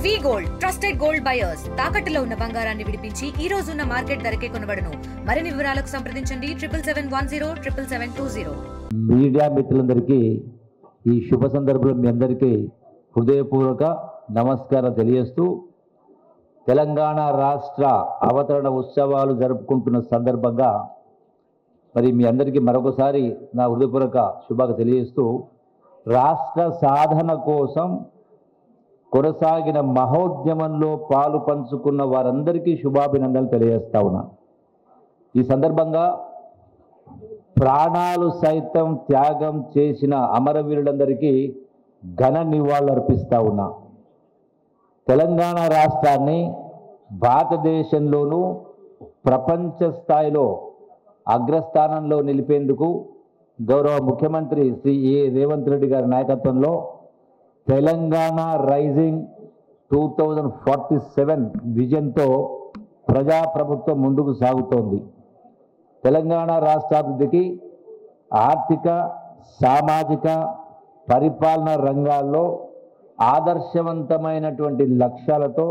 వి gold trusted gold buyers తాకట్టులో ఉన్న బంగారాన్ని విడిపించి ఈ రోజు ఉన్న మార్కెట్ ధరకే కొనబడును. మరిన్ని వివరాలకు సంప్రదించండి 7771077720. మీడియా మిత్రులందరికీ ఈ శుభ సందర్భంలో మీ అందరికీ హృదయపూర్వక నమస్కారం తెలియజేస్తూ తెలంగాణ రాష్ట్ర అవతరణ ఉత్సవాలు జరుపుకుంటున్న సందర్భంగా మరి మీ అందరికీ మరొకసారి నా హృదయపూర్వక శుభాకాంక్షలు తెలియజేస్తూ రాష్ట్ర సాధన కోసం కొనసాగిన మహోద్యమంలో పాలు పంచుకున్న వారందరికీ శుభాభినందనలు తెలియజేస్తా ఉన్నా. ఈ సందర్భంగా ప్రాణాలు సైతం త్యాగం చేసిన అమరవీరులందరికీ ఘన నివాళులు అర్పిస్తా ఉన్నా. తెలంగాణ రాష్ట్రాన్ని భారతదేశంలోనూ ప్రపంచ స్థాయిలో అగ్రస్థానంలో నిలిపేందుకు గౌరవ ముఖ్యమంత్రి శ్రీ రేవంత్ రెడ్డి గారి నాయకత్వంలో తెలంగాణ రైజింగ్ 2047 విజన్తో ప్రజాప్రభుత్వం ముందుకు సాగుతోంది. తెలంగాణ రాష్ట్రాభివృద్ధికి ఆర్థిక, సామాజిక, పరిపాలన రంగాల్లో ఆదర్శవంతమైనటువంటి లక్ష్యాలతో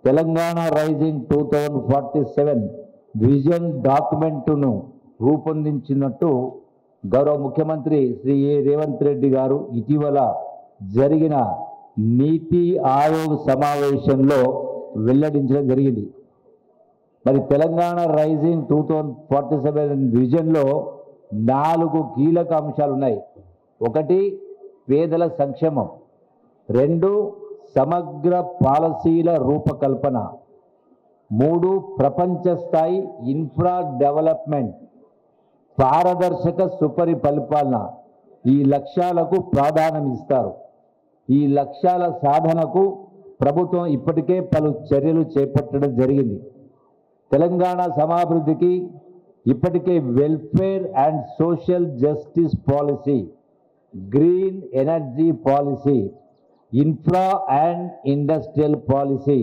తెలంగాణ రైజింగ్ 2047 విజన్ డాక్యుమెంటును రూపొందించినట్టు గౌరవ ముఖ్యమంత్రి శ్రీ రేవంత్ రెడ్డి గారు ఇటీవల జరిగిన నీతి ఆయోగ్ సమావేశంలో వెల్లడించడం జరిగింది. మరి తెలంగాణ రైజింగ్ 2047 విజన్లో 4 కీలక అంశాలు ఉన్నాయి. 1 పేదల సంక్షేమం, 2 సమగ్ర పాలసీల రూపకల్పన, 3 ప్రపంచ స్థాయి ఇన్ఫ్రా డెవలప్మెంట్, పారదర్శక సుపరిపాలన. ఈ లక్ష్యాలకు ప్రాధాన్యం ఇస్తారు. ఈ లక్ష్యాల సాధనకు ప్రభుత్వం ఇప్పటికే పలు చర్యలు చేపట్టడం జరిగింది. తెలంగాణ సమాభివృద్ధికి ఇప్పటికే welfare and social justice policy, green energy policy, infra and industrial policy,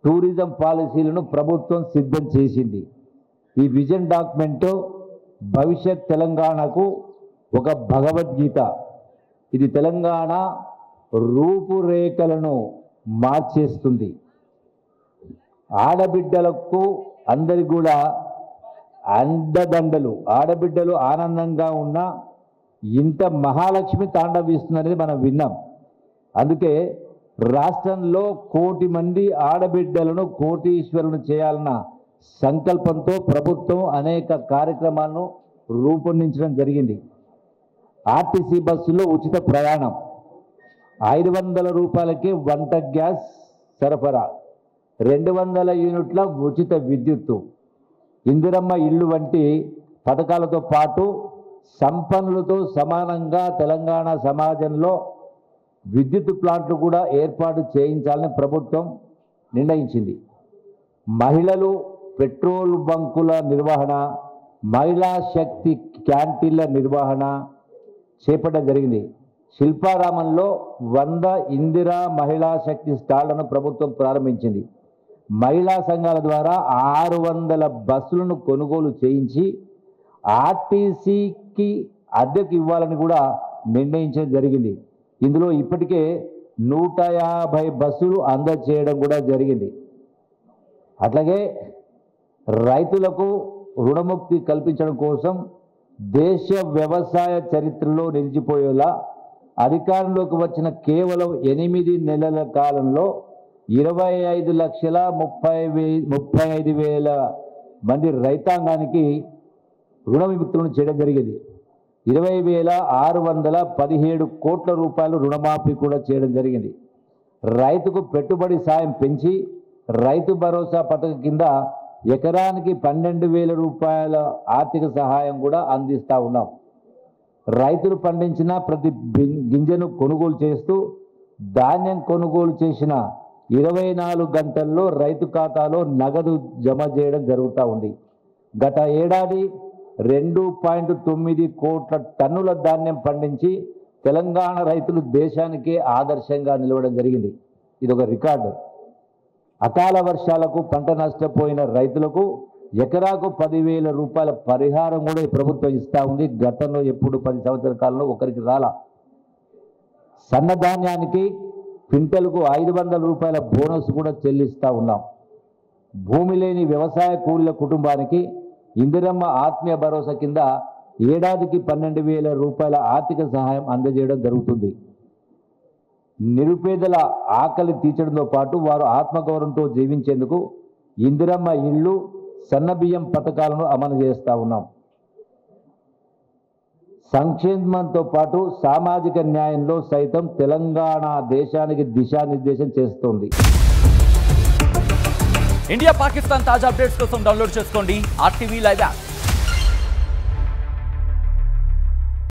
tourism పాలసీలను ప్రభుత్వం సిద్ధం చేసింది. ఈ విజన్ డాక్యుమెంటు భవిష్యత్ తెలంగాణకు ఒక భగవద్గీత. ఇది తెలంగాణ రూపురేఖలను మార్చేస్తుంది. ఆడబిడ్డలకు అందరికి కూడా అండదండలు. ఆడబిడ్డలు ఆనందంగా ఉన్న ఇంత మహాలక్ష్మి తాండవిస్తుందనేది మనం విన్నాం. అందుకే రాష్ట్రంలో 1 కోటి మంది ఆడబిడ్డలను కోటీశ్వరులను చేయాలన్న సంకల్పంతో ప్రభుత్వం అనేక కార్యక్రమాలను రూపొందించడం జరిగింది. ఆర్టీసీ బస్సులో ఉచిత ప్రయాణం, 500 రూపాయలకే వంట గ్యాస్ సరఫరా, 200 యూనిట్ల ఉచిత విద్యుత్తు, ఇందిరమ్మ ఇళ్ళు వంటి పథకాలతో పాటు సంపన్నులతో సమానంగా తెలంగాణ సమాజంలో విద్యుత్ ప్లాంట్లు కూడా ఏర్పాటు చేయించాలని ప్రభుత్వం నిర్ణయించింది. మహిళలు పెట్రోల్ బంకుల నిర్వహణ, మహిళా శక్తి క్యాంటీన్ల నిర్వహణ చేపట్టడం జరిగింది. శిల్పారామంలో 100 ఇందిరా మహిళా శక్తి స్టాళ్లను ప్రభుత్వం ప్రారంభించింది. మహిళా సంఘాల ద్వారా 600 బస్సులను కొనుగోలు చేయించి ఆర్టీసీకి అద్దెకు ఇవ్వాలని కూడా నిర్ణయించడం జరిగింది. ఇందులో ఇప్పటికే 150 బస్సులు అందజేయడం కూడా జరిగింది. అట్లాగే రైతులకు రుణముక్తి కల్పించడం కోసం దేశ వ్యవసాయ చరిత్రలో నిలిచిపోయేలా అధికారంలోకి వచ్చిన కేవలం 8 నెలల కాలంలో 25,35,000 మంది రైతాంగానికి రుణ విముక్తులను చేయడం జరిగింది. 20,617 కోట్ల రూపాయలు రుణమాఫీ కూడా చేయడం జరిగింది. రైతుకు పెట్టుబడి సాయం పెంచి రైతు భరోసా పథకం కింద ఎకరానికి 12,000 రూపాయల ఆర్థిక సహాయం కూడా అందిస్తూ ఉన్నాం. రైతులు పండించిన ప్రతి గింజను కొనుగోలు చేస్తూ ధాన్యం కొనుగోలు చేసిన 24 గంటల్లో రైతు ఖాతాలో నగదు జమ చేయడం జరుగుతూ ఉంది. గత ఏడాది 2.9 కోట్ల టన్నుల ధాన్యం పండించి తెలంగాణ రైతులు దేశానికే ఆదర్శంగా నిలవడం జరిగింది. ఇది ఒక రికార్డు. అకాల వర్షాలకు పంట నష్టపోయిన రైతులకు ఎకరాకు 10,000 రూపాయల పరిహారం కూడా ఈ ప్రభుత్వం ఇస్తూ ఉంది. గతంలో ఎప్పుడు 10 సంవత్సరాల కాలంలో ఒకరికి రాలా. సన్నధాన్యానికి క్వింటల్కు 500 రూపాయల బోనస్ కూడా చెల్లిస్తూ ఉన్నాం. భూమి లేని వ్యవసాయ కూలీల కుటుంబానికి ఇందిరమ్మ ఆత్మీయ భరోసా కింద ఏడాదికి 12,000 రూపాయల ఆర్థిక సహాయం అందజేయడం జరుగుతుంది. నిరుపేదల ఆకలి తీర్చడంతో పాటు వారు ఆత్మగౌరవంతో జీవించేందుకు ఇందిరమ్మ ఇళ్ళు, సన్నబియ్యం పథకాలను అమలు చేస్తూ ఉన్నాం. సంక్షేమంతో పాటు సామాజిక న్యాయంలో సైతం తెలంగాణ దేశానికి దిశానిర్దేశం చేస్తోంది. ఇండియా పాకిస్తాన్ తాజా అప్డేట్స్ కోసం డౌన్లోడ్ చేసుకోండి RTV లైవ్ యాప్.